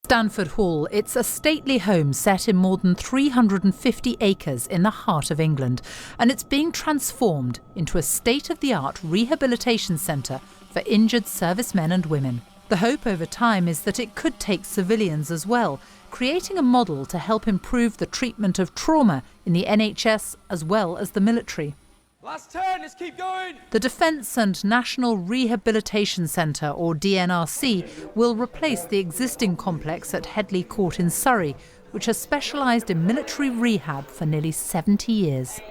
Stanford Hall. It's a stately home set in more than 350 acres in the heart of England, and it's being transformed into a state-of-the-art rehabilitation centre for injured servicemen and women. The hope over time is that it could take civilians as well, creating a model to help improve the treatment of trauma in the NHS as well as the military. Last turn, let's keep going. The Defence and National Rehabilitation Centre, or DNRC, will replace the existing complex at Headley Court in Surrey, which has specialised in military rehab for nearly 70 years.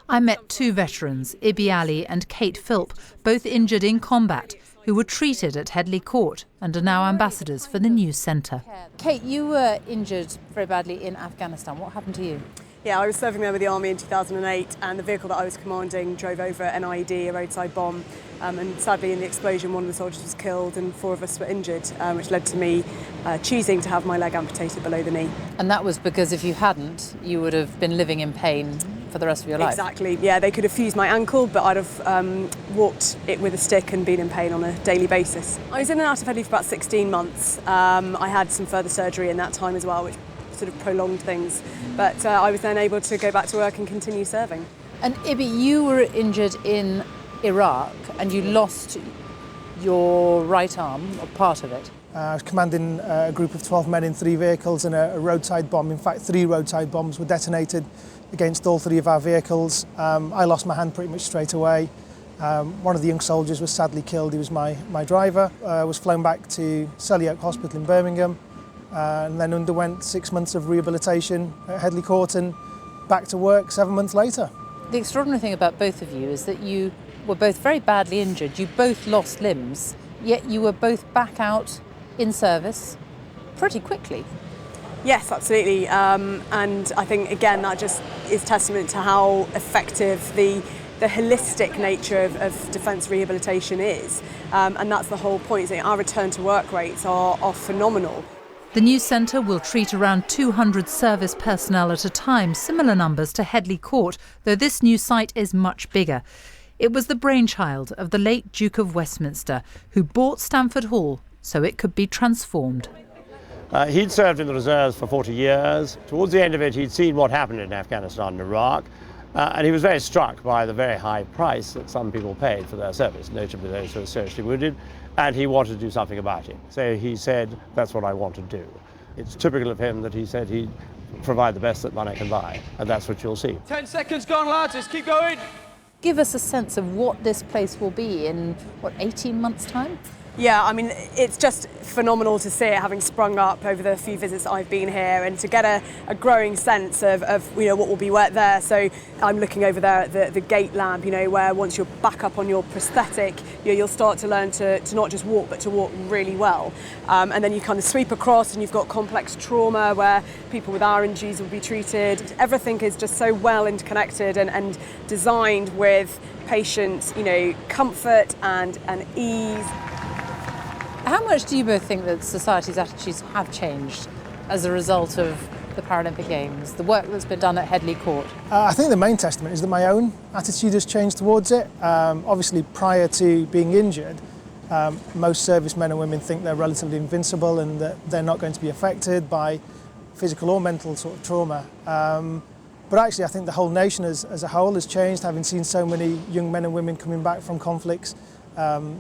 I met two veterans, Ibi Ali and Kate Philp, both injured in combat, who were treated at Headley Court and are now ambassadors for the new centre. Kate, you were injured very badly in Afghanistan. What happened to you? Yeah, I was serving there with the Army in 2008, and the vehicle that I was commanding drove over an IED, a roadside bomb, and sadly in the explosion one of the soldiers was killed and 4 of us were injured, which led to me choosing to have my leg amputated below the knee. And that was because if you hadn't, you would have been living in pain for the rest of your life? Exactly, yeah, they could have fused my ankle, but I'd have walked it with a stick and been in pain on a daily basis. I was in and out of Headley for about 16 months. I had some further surgery in that time as well, which sort of prolonged things, but I was then able to go back to work and continue serving. And Ibi, you were injured in Iraq and you lost your right arm, or part of it. I was commanding a group of 12 men in 3 vehicles, and a roadside bomb, in fact 3 roadside bombs were detonated against all 3 of our vehicles. I lost my hand pretty much straight away. One of the young soldiers was sadly killed. He was my driver. Was flown back to Selly Oak Hospital in Birmingham, and then underwent 6 months of rehabilitation at Headley Court and back to work 7 months later. The extraordinary thing about both of you is that you were both very badly injured. You both lost limbs, yet you were both back out in service pretty quickly. Yes, absolutely. And I think, again, that just is testament to how effective the holistic nature of defence rehabilitation is. And that's the whole point. Our return to work rates are phenomenal. The new centre will treat around 200 service personnel at a time, similar numbers to Headley Court, though this new site is much bigger. It was the brainchild of the late Duke of Westminster, who bought Stanford Hall so it could be transformed. He'd served in the reserves for 40 years. Towards the end of it, he'd seen what happened in Afghanistan and Iraq, and he was very struck by the very high price that some people paid for their service, notably those who were seriously wounded, and he wanted to do something about it. So he said, that's what I want to do. It's typical of him that he said he'd provide the best that money can buy, and that's what you'll see. 10 seconds gone, lads, let's keep going. Give us a sense of what this place will be in, 18 months' time? Yeah, I mean, it's just phenomenal to see it having sprung up over the few visits that I've been here, and to get a growing sense of what will be there. So I'm looking over there at the gait lab, where once you're back up on your prosthetic, you'll start to learn to not just walk, but to walk really well. And then you kind of sweep across and you've got complex trauma where people with our injuries will be treated. Everything is just so well interconnected and designed with patient, comfort and ease. How much do you both think that society's attitudes have changed as a result of the Paralympic Games, the work that's been done at Headley Court? I think the main testament is that my own attitude has changed towards it. Obviously, prior to being injured, most servicemen and women think they're relatively invincible and that they're not going to be affected by physical or mental sort of trauma. But actually, I think the whole nation as a whole has changed, having seen so many young men and women coming back from conflicts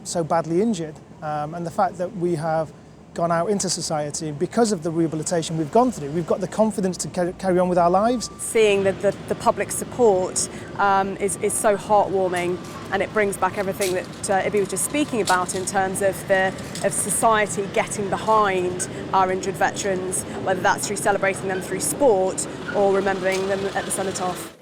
so badly injured. And the fact that we have gone out into society because of the rehabilitation we've gone through, we've got the confidence to carry on with our lives. Seeing the public support is so heartwarming, and it brings back everything that Ibi was just speaking about in terms of society getting behind our injured veterans, whether that's through celebrating them through sport or remembering them at the cenotaph.